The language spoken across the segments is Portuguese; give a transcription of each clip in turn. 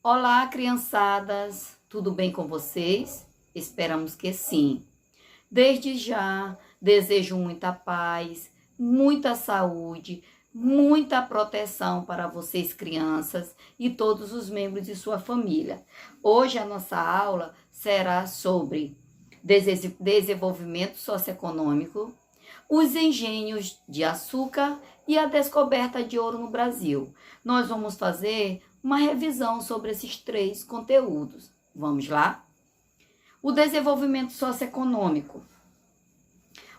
Olá, criançadas, tudo bem com vocês? Esperamos que sim. Desde já, desejo muita paz, muita saúde, muita proteção para vocês, crianças, e todos os membros de sua família. Hoje a nossa aula será sobre desenvolvimento socioeconômico, os engenhos de açúcar e a descoberta de ouro no Brasil. Nós vamos fazer uma revisão sobre esses três conteúdos. Vamos lá? O desenvolvimento socioeconômico.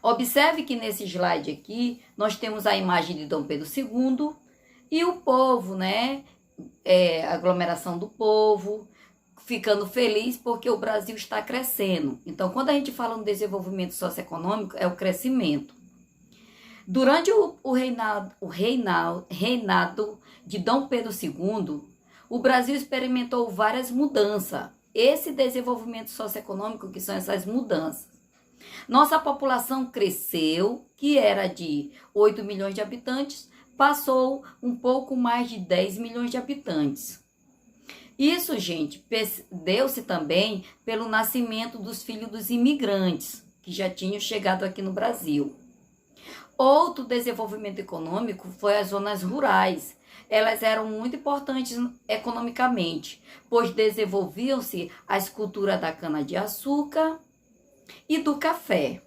Observe que nesse slide aqui, nós temos a imagem de Dom Pedro II e o povo, né? A aglomeração do povo, ficando feliz porque o Brasil está crescendo. Então, quando a gente fala no desenvolvimento socioeconômico, é o crescimento. Durante o reinado de Dom Pedro II, o Brasil experimentou várias mudanças. Esse desenvolvimento socioeconômico, que são essas mudanças. Nossa população cresceu, que era de 8 milhões de habitantes, passou um pouco mais de 10 milhões de habitantes. Isso, gente, deu-se também pelo nascimento dos filhos dos imigrantes, que já tinham chegado aqui no Brasil. Outro desenvolvimento econômico foi as zonas rurais. Elas eram muito importantes economicamente, pois desenvolviam-se as culturas da cana-de-açúcar e do café.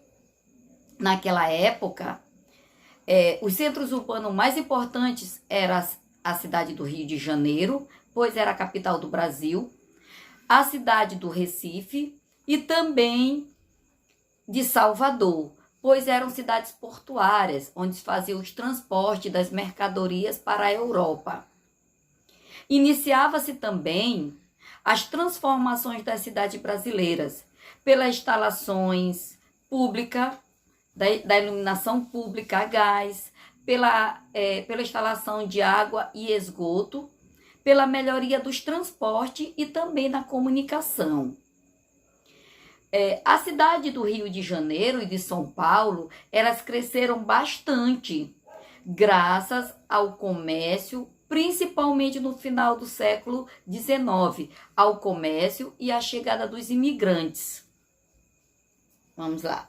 Naquela época, os centros urbanos mais importantes eram a cidade do Rio de Janeiro, pois era a capital do Brasil, a cidade do Recife e também de Salvador, pois eram cidades portuárias, onde se fazia os transportes das mercadorias para a Europa. Iniciava-se também as transformações das cidades brasileiras, pelas instalações públicas, da iluminação pública a gás, pela instalação de água e esgoto, pela melhoria dos transportes e também da comunicação. A cidade do Rio de Janeiro e de São Paulo, elas cresceram bastante, graças ao comércio, principalmente no final do século XIX, ao comércio e à chegada dos imigrantes. Vamos lá.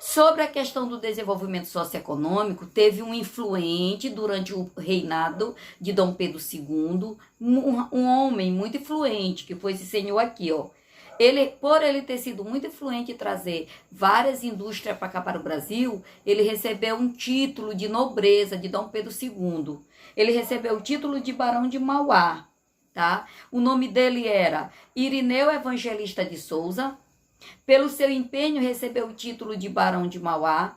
Sobre a questão do desenvolvimento socioeconômico, teve um influente durante o reinado de Dom Pedro II, um homem muito influente, que foi esse senhor aqui, ó. Por ele ter sido muito influente e trazer várias indústrias para cá para o Brasil, ele recebeu um título de nobreza de Dom Pedro II. Ele recebeu o título de Barão de Mauá, tá? O nome dele era Irineu Evangelista de Souza. Pelo seu empenho, recebeu o título de Barão de Mauá.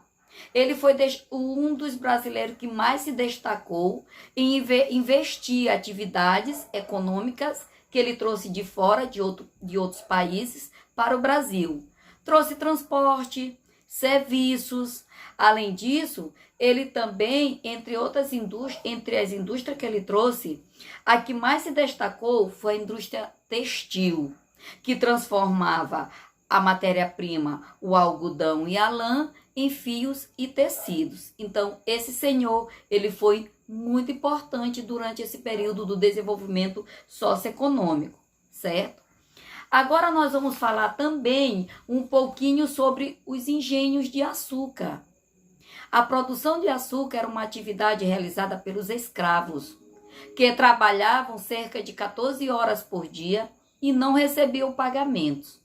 Ele foi um dos brasileiros que mais se destacou em investir em atividades econômicas que ele trouxe de fora, de outros países, para o Brasil. Trouxe transporte, serviços. Além disso, ele também, entre as indústrias que ele trouxe, a que mais se destacou foi a indústria textil, que transformava a matéria-prima, o algodão e a lã, em fios e tecidos. Então, esse senhor, ele foi muito importante durante esse período do desenvolvimento socioeconômico, certo? Agora nós vamos falar também um pouquinho sobre os engenhos de açúcar. A produção de açúcar era uma atividade realizada pelos escravos, que trabalhavam cerca de 14 horas por dia e não recebiam pagamentos.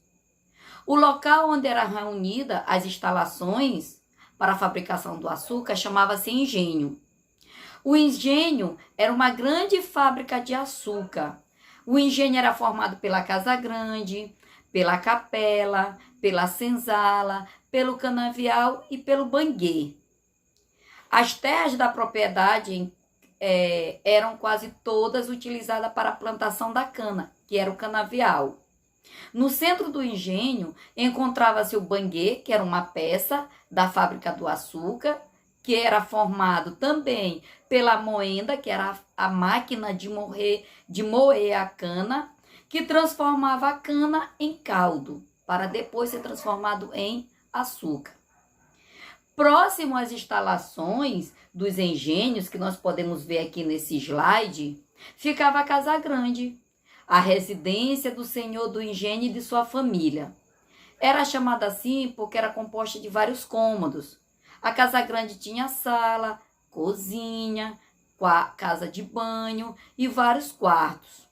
O local onde eram reunidas as instalações para a fabricação do açúcar chamava-se engenho. O engenho era uma grande fábrica de açúcar. O engenho era formado pela Casa Grande, pela Capela, pela Senzala, pelo Canavial e pelo Banguê. As terras da propriedade eram quase todas utilizadas para a plantação da cana, que era o canavial. No centro do engenho encontrava-se o banguê, que era uma peça da fábrica do açúcar, que era formado também pela moenda, que era a máquina de moer a cana, que transformava a cana em caldo, para depois ser transformado em açúcar. Próximo às instalações dos engenhos, que nós podemos ver aqui nesse slide, ficava a Casa Grande. a residência do senhor do engenho e de sua família. Era chamada assim porque era composta de vários cômodos. A casa grande tinha sala, cozinha, casa de banho e vários quartos.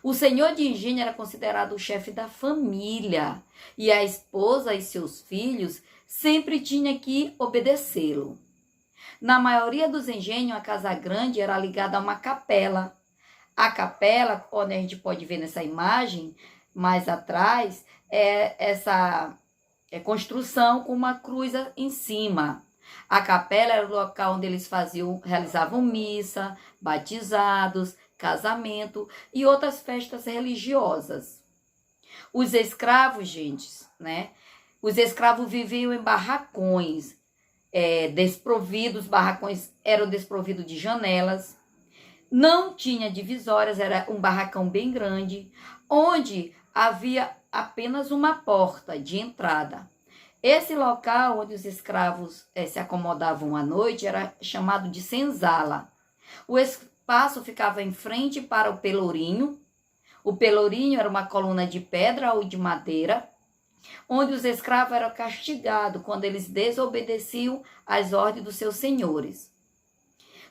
O senhor de engenho era considerado o chefe da família e a esposa e seus filhos sempre tinham que obedecê-lo. Na maioria dos engenhos, a casa grande era ligada a uma capela. A capela, onde a gente pode ver nessa imagem, mais atrás, é essa construção com uma cruz em cima. A capela era o local onde eles realizavam missa, batizados, casamento e outras festas religiosas. Os escravos, gente, né? Os escravos viviam em barracões desprovidos, barracões eram desprovidos de janelas, não tinha divisórias, era um barracão bem grande, onde havia apenas uma porta de entrada. Esse local onde os escravos se acomodavam à noite era chamado de senzala. O espaço ficava em frente para o pelourinho. O pelourinho era uma coluna de pedra ou de madeira, onde os escravos eram castigados quando eles desobedeciam às ordens dos seus senhores.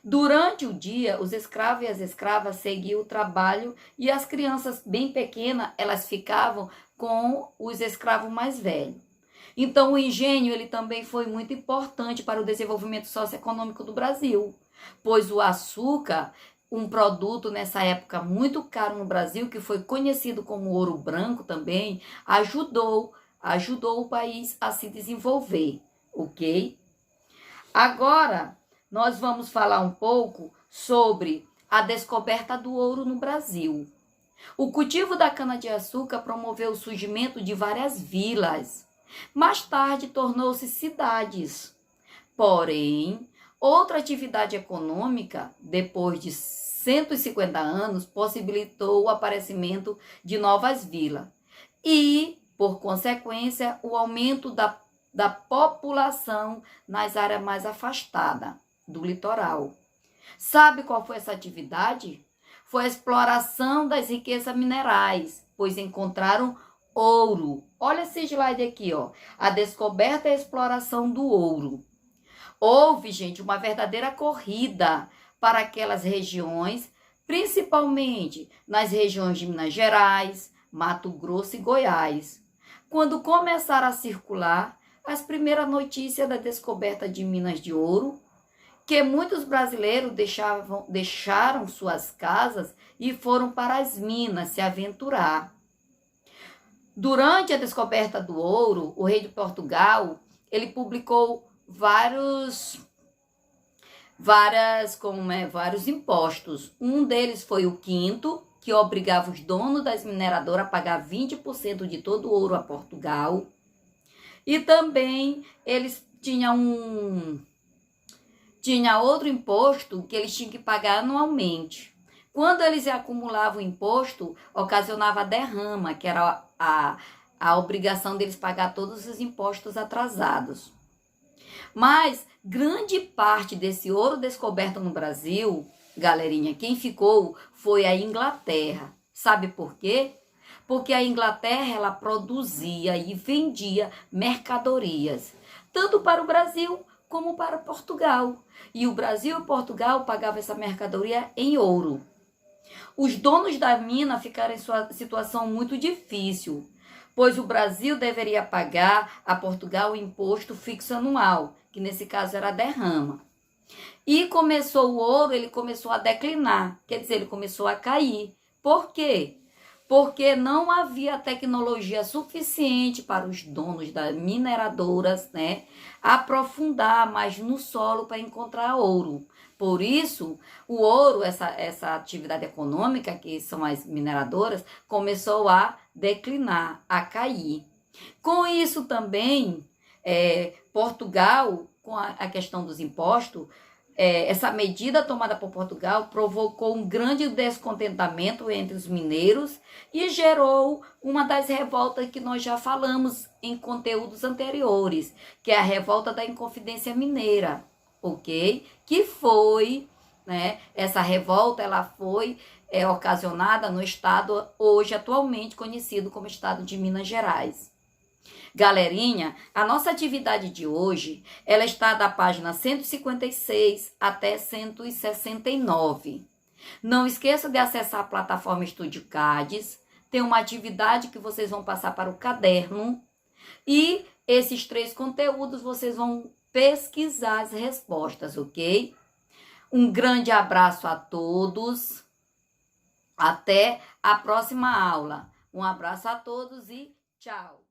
Durante o dia, os escravos e as escravas seguiam o trabalho e as crianças bem pequenas, elas ficavam com os escravos mais velhos. Então, o engenho ele também foi muito importante para o desenvolvimento socioeconômico do Brasil, pois o açúcar, um produto nessa época muito caro no Brasil, que foi conhecido como ouro branco também, ajudou o país a se desenvolver, ok? Agora, nós vamos falar um pouco sobre a descoberta do ouro no Brasil. O cultivo da cana-de-açúcar promoveu o surgimento de várias vilas. Mais tarde, tornou-se cidades. Porém, outra atividade econômica, depois de 150 anos, possibilitou o aparecimento de novas vilas e, por consequência, o aumento da população nas áreas mais afastadas do litoral. Sabe qual foi essa atividade? Foi a exploração das riquezas minerais, pois encontraram ouro. Olha esse slide aqui, ó. A descoberta e a exploração do ouro. Houve, gente, uma verdadeira corrida para aquelas regiões, principalmente nas regiões de Minas Gerais, Mato Grosso e Goiás. Quando começaram a circular as primeiras notícias da descoberta de minas de ouro, que muitos brasileiros deixaram suas casas e foram para as minas se aventurar. Durante a descoberta do ouro, o rei de Portugal, ele publicou vários impostos. Um deles foi o quinto, que obrigava os donos das mineradoras a pagar 20% de todo o ouro a Portugal. E também eles tinham outro imposto que eles tinham que pagar anualmente. Quando eles acumulavam o imposto, ocasionava derrama, que era a obrigação deles pagar todos os impostos atrasados. Mas grande parte desse ouro descoberto no Brasil, galerinha, quem ficou foi a Inglaterra. Sabe por quê? Porque a Inglaterra ela produzia e vendia mercadorias, tanto para o Brasil como para Portugal. E o Brasil e Portugal pagavam essa mercadoria em ouro. Os donos da mina ficaram em sua situação muito difícil, pois o Brasil deveria pagar a Portugal o imposto fixo anual, que nesse caso era a derrama. E o ouro, ele começou a declinar, quer dizer, ele começou a cair. Por quê? Porque não havia tecnologia suficiente para os donos das mineradoras, né, aprofundar mais no solo para encontrar ouro. Por isso, o ouro, essa atividade econômica, que são as mineradoras, começou a declinar, a cair. Com isso também, Portugal, com a questão dos impostos, essa medida tomada por Portugal provocou um grande descontentamento entre os mineiros e gerou uma das revoltas que nós já falamos em conteúdos anteriores, que é a revolta da Inconfidência Mineira, ok? Que foi né? Essa revolta, ela foi ocasionada no estado hoje atualmente conhecido como estado de Minas Gerais. Galerinha, a nossa atividade de hoje, ela está da página 156 até 169. Não esqueça de acessar a plataforma Estúdio Cades. Tem uma atividade que vocês vão passar para o caderno. E esses 3 conteúdos vocês vão pesquisar as respostas, ok? Um grande abraço a todos. Até a próxima aula. Um abraço a todos e tchau!